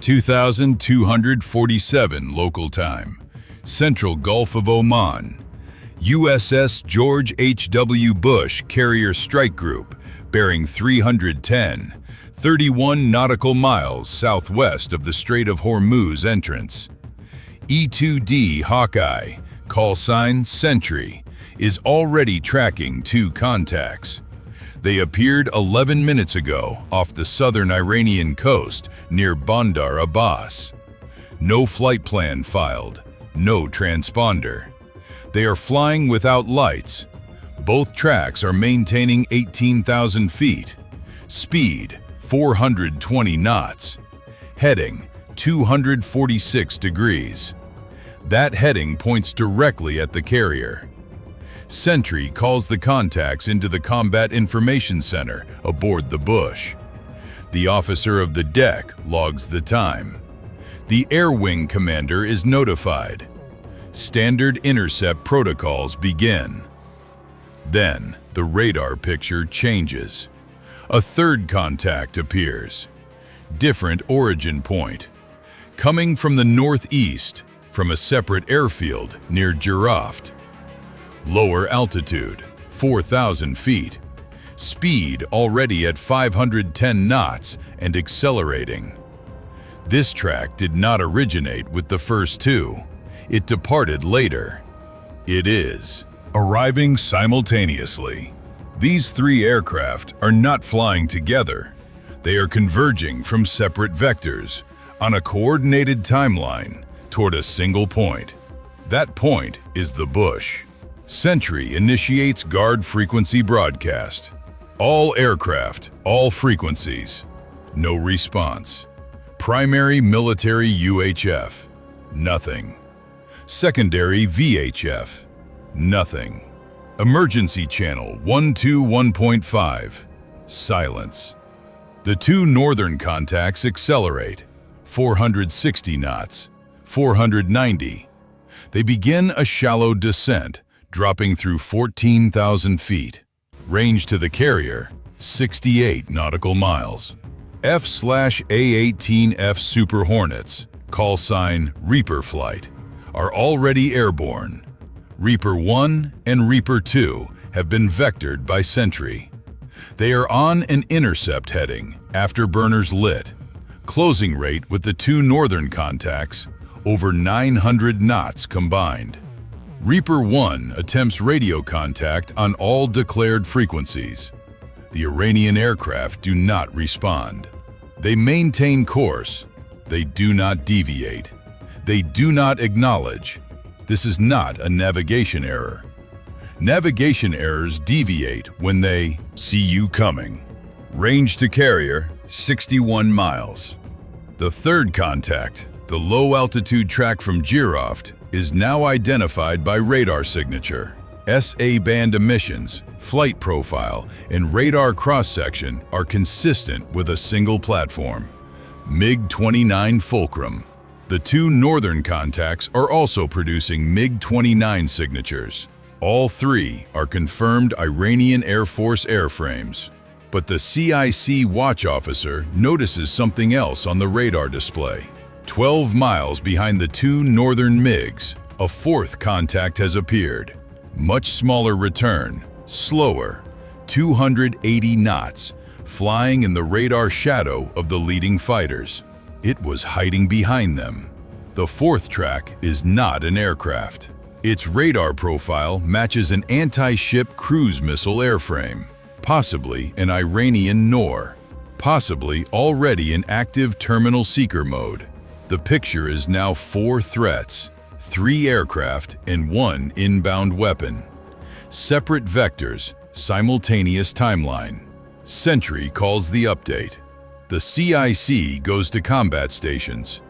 2247 local time, Central Gulf of Oman. USS George H.W. Bush Carrier Strike Group, bearing 310, 31 nautical miles southwest of the Strait of Hormuz entrance. E-2D Hawkeye, call sign Sentry, is already tracking 2 contacts. They appeared 11 minutes ago off the southern Iranian coast near Bandar Abbas. No flight plan filed, no transponder. They are flying without lights. Both tracks are maintaining 18,000 feet. Speed 420 knots. Heading 246 degrees. That heading points directly at the carrier. Sentry calls the contacts into the Combat Information Center aboard the Bush. The officer of the deck logs the time. The Air Wing commander is notified. Standard intercept protocols begin. Then the radar picture changes. A third contact appears. Different origin point. Coming from the northeast, from a separate airfield near Giraft. Lower altitude, 4,000 feet. Speed already at 510 knots and accelerating. This track did not originate with the first 2. It departed later. It is arriving simultaneously. These 3 aircraft are not flying together. They are converging from separate vectors on a coordinated timeline toward a single point. That point is the Bush. Sentry initiates guard frequency broadcast. All aircraft, all frequencies. No response. Primary military UHF. Nothing. Secondary VHF. Nothing. Emergency channel 121.5. Silence. The 2 northern contacts accelerate. 460 knots. 490. They begin a shallow descent, dropping through 14,000 feet. Range to the carrier, 68 nautical miles. F/A-18F Super Hornets, call sign Reaper Flight, are already airborne. Reaper 1 and Reaper 2 have been vectored by Sentry. They are on an intercept heading, afterburners lit. Closing rate with the 2 northern contacts, over 900 knots combined. Reaper 1 attempts radio contact on all declared frequencies. The Iranian aircraft do not respond. They maintain course. They do not deviate. They do not acknowledge. This is not a navigation error. Navigation errors deviate when they see you coming. Range to carrier, 61 miles. The third contact, the low-altitude track from Giraft, is now identified by radar signature. SA-band emissions, flight profile, and radar cross-section are consistent with a single platform, MiG-29 Fulcrum. The 2 northern contacts are also producing MiG-29 signatures. All 3 are confirmed Iranian Air Force airframes. But the CIC watch officer notices something else on the radar display. 12 miles behind the 2 northern MiGs, a 4th contact has appeared. Much smaller return, slower, 280 knots, flying in the radar shadow of the leading fighters. It was hiding behind them. The 4th track is not an aircraft. Its radar profile matches an anti-ship cruise missile airframe, possibly an Iranian Nor, possibly already in active terminal seeker mode. The picture is now 4 threats, 3 aircraft and 1 inbound weapon. Separate vectors, simultaneous timeline. Sentry calls the update. The CIC goes to combat stations.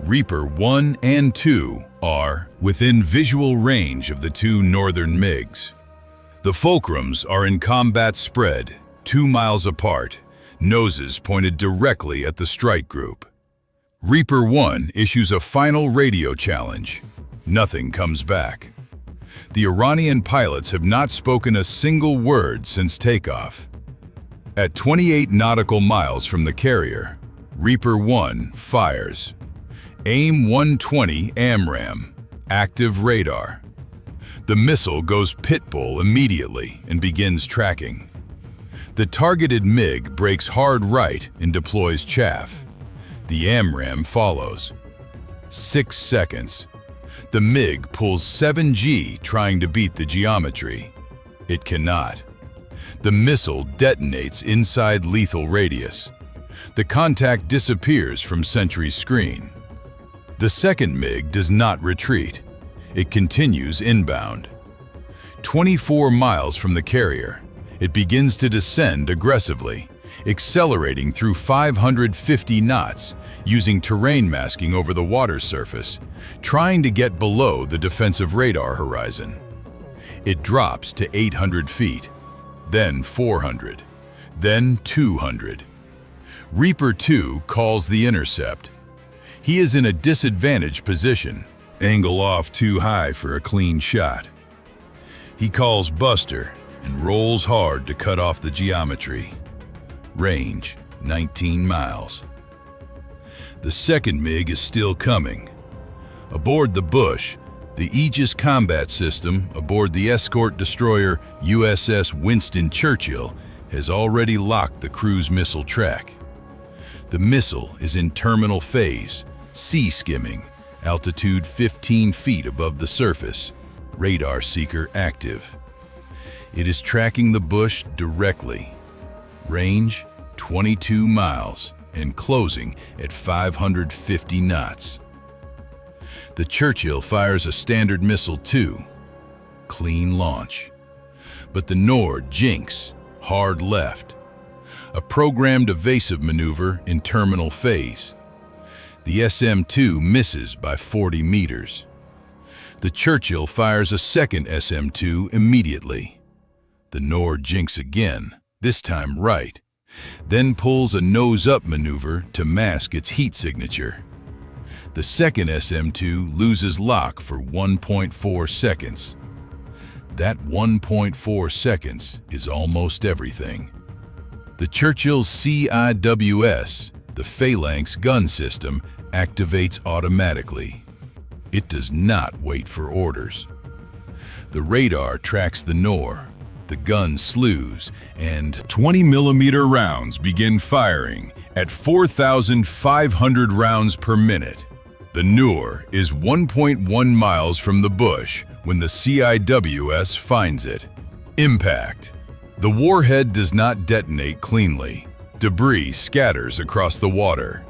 Reaper 1 and 2 are within visual range of the 2 northern MiGs. The Fulcrums are in combat spread, 2 miles apart, noses pointed directly at the strike group. Reaper 1 issues a final radio challenge. Nothing comes back. The Iranian pilots have not spoken a single word since takeoff. At 28 nautical miles from the carrier, Reaper 1 fires. AIM-120 AMRAAM, active radar. The missile goes pitbull immediately and begins tracking. The targeted MiG brakes hard right and deploys chaff. The AMRAAM follows. 6 seconds. The MiG pulls 7G trying to beat the geometry. It cannot. The missile detonates inside lethal radius. The contact disappears from Sentry's screen. The second MiG does not retreat. It continues inbound. 24 miles from the carrier, it begins to descend aggressively, accelerating through 550 knots, using terrain masking over the water surface, trying to get below the defensive radar horizon. It drops to 800 feet, then 400, then 200. Reaper 2 calls the intercept. He is in a disadvantaged position, angle off too high for a clean shot. He calls Buster and rolls hard to cut off the geometry. Range, 19 miles. The second MiG is still coming. Aboard the Bush, the Aegis combat system aboard the escort destroyer USS Winston Churchill has already locked the cruise missile track. The missile is in terminal phase, sea skimming, altitude 15 feet above the surface, radar seeker active. It is tracking the Bush directly. Range, 22 miles and closing at 550 knots. The Churchill fires a standard missile too. Clean launch. But the Nord jinks, hard left. A programmed evasive maneuver in terminal phase. The SM-2 misses by 40 meters. The Churchill fires a second SM-2 immediately. The Nord jinks again, this time right, then pulls a nose-up maneuver to mask its heat signature. The second SM-2 loses lock for 1.4 seconds. That 1.4 seconds is almost everything. The Churchill's CIWS, the Phalanx gun system, activates automatically. It does not wait for orders. The radar tracks the Nor, the gun slews, and 20mm rounds begin firing at 4,500 rounds per minute. The Noor is 1.1 miles from the Bush when the CIWS finds it. Impact. The warhead does not detonate cleanly. Debris scatters across the water.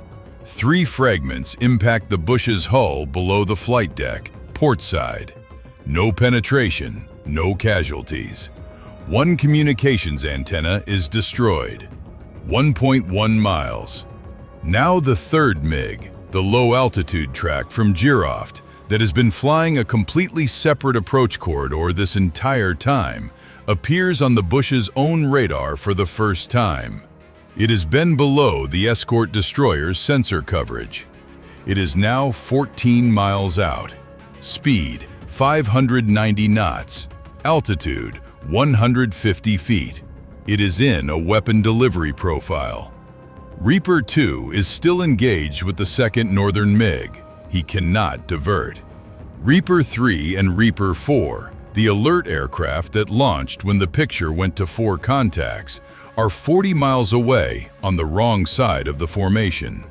3 fragments impact the Bush's hull below the flight deck, port side. No penetration, no casualties. 1 communications antenna is destroyed. 1.1 miles. Now the third MiG, the low-altitude track from Giroft, that has been flying a completely separate approach corridor this entire time, appears on the Bush's own radar for the first time. It has been below the escort destroyer's sensor coverage. It is now 14 miles out. Speed, 590 knots. Altitude, 150 feet. It is in a weapon delivery profile. Reaper 2 is still engaged with the second Northern MiG. He cannot divert. Reaper 3 and Reaper 4, the alert aircraft that launched when the picture went to 4 contacts, are 40 miles away on the wrong side of the formation.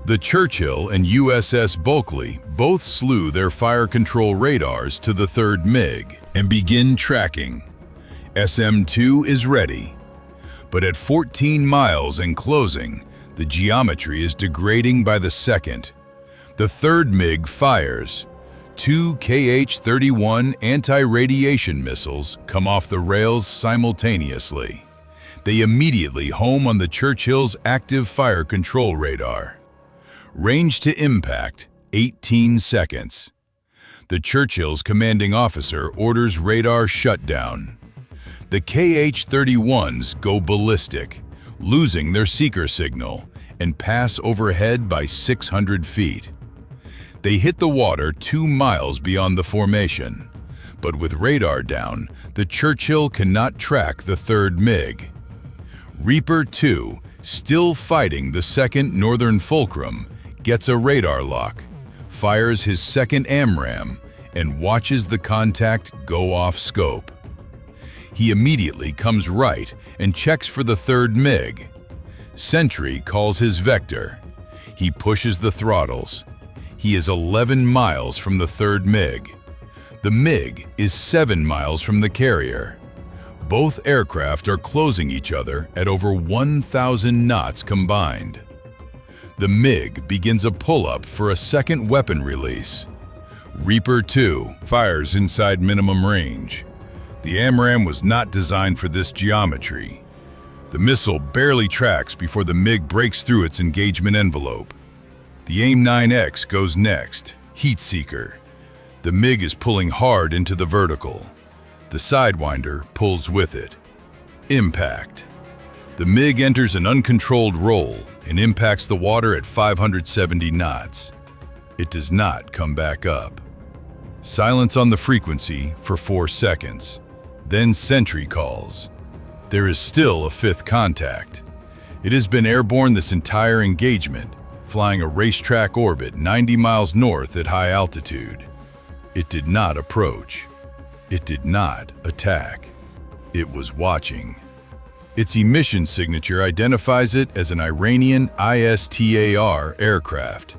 The Churchill and USS Bulkley both slew their fire control radars to the third MiG and begin tracking. SM-2 is ready. But at 14 miles and closing, the geometry is degrading by the second. The third MiG fires. 2 KH-31 anti-radiation missiles come off the rails simultaneously. They immediately home on the Churchill's active fire control radar. Range to impact, 18 seconds. The Churchill's commanding officer orders radar shutdown. The KH-31s go ballistic, losing their seeker signal, and pass overhead by 600 feet. They hit the water 2 miles beyond the formation, but with radar down, the Churchill cannot track the third MiG. Reaper 2 still fighting the 2nd Northern Fulcrum, gets a radar lock, fires his second AMRAAM, and watches the contact go off scope. He immediately comes right and checks for the 3rd MiG. Sentry calls his vector. He pushes the throttles. He is 11 miles from the 3rd MiG. The MiG is 7 miles from the carrier. Both aircraft are closing each other at over 1,000 knots combined. The MiG begins a pull-up for a second weapon release. Reaper 2 fires inside minimum range. The AMRAAM was not designed for this geometry. The missile barely tracks before the MiG breaks through its engagement envelope. The AIM-9X goes next, Heat Seeker. The MiG is pulling hard into the vertical. The Sidewinder pulls with it. Impact. The MiG enters an uncontrolled roll and impacts the water at 570 knots. It does not come back up. Silence on the frequency for 4 seconds. Then Sentry calls. There is still a 5th contact. It has been airborne this entire engagement, flying a racetrack orbit 90 miles north at high altitude. It did not approach. It did not attack. It was watching. Its emission signature identifies it as an Iranian ISTAR aircraft.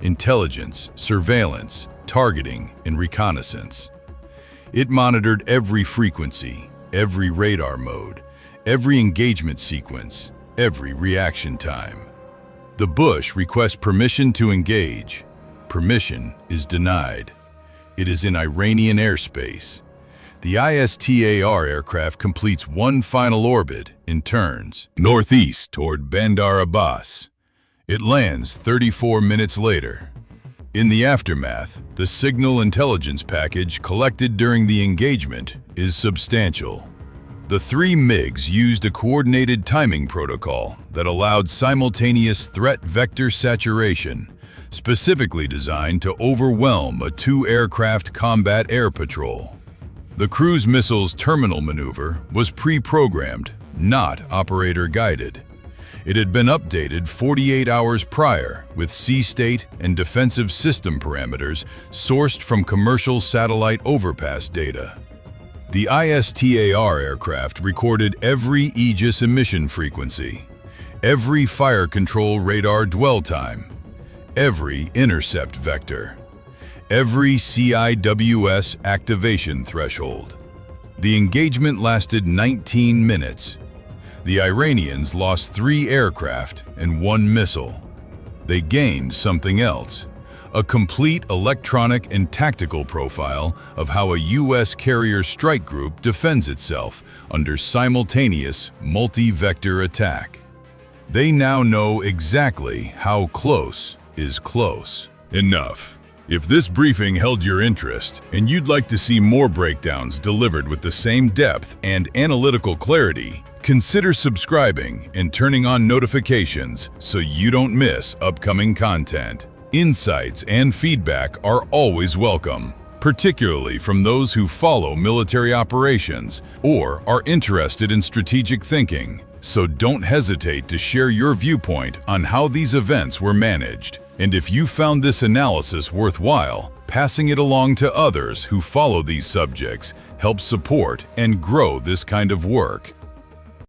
Intelligence, surveillance, targeting, and reconnaissance. It monitored every frequency, every radar mode, every engagement sequence, every reaction time. The Bush requests permission to engage. Permission is denied. It is in Iranian airspace. The ISTAR aircraft completes one final orbit and turns northeast toward Bandar Abbas. It lands 34 minutes later. In the aftermath, the signal intelligence package collected during the engagement is substantial. The 3 MiGs used a coordinated timing protocol that allowed simultaneous threat vector saturation, specifically designed to overwhelm a 2-aircraft combat air patrol. The cruise missile's terminal maneuver was pre-programmed, not operator-guided. It had been updated 48 hours prior with sea state and defensive system parameters sourced from commercial satellite overpass data. The ISTAR aircraft recorded every Aegis emission frequency, every fire control radar dwell time, every intercept vector, every CIWS activation threshold. The engagement lasted 19 minutes. The Iranians lost 3 aircraft and 1 missile. They gained something else, a complete electronic and tactical profile of how a U.S. carrier strike group defends itself under simultaneous multi-vector attack. They now know exactly how close is close. Enough. If this briefing held your interest and you'd like to see more breakdowns delivered with the same depth and analytical clarity, consider subscribing and turning on notifications so you don't miss upcoming content. Insights and feedback are always welcome, particularly from those who follow military operations or are interested in strategic thinking. So don't hesitate to share your viewpoint on how these events were managed. And if you found this analysis worthwhile, passing it along to others who follow these subjects helps support and grow this kind of work.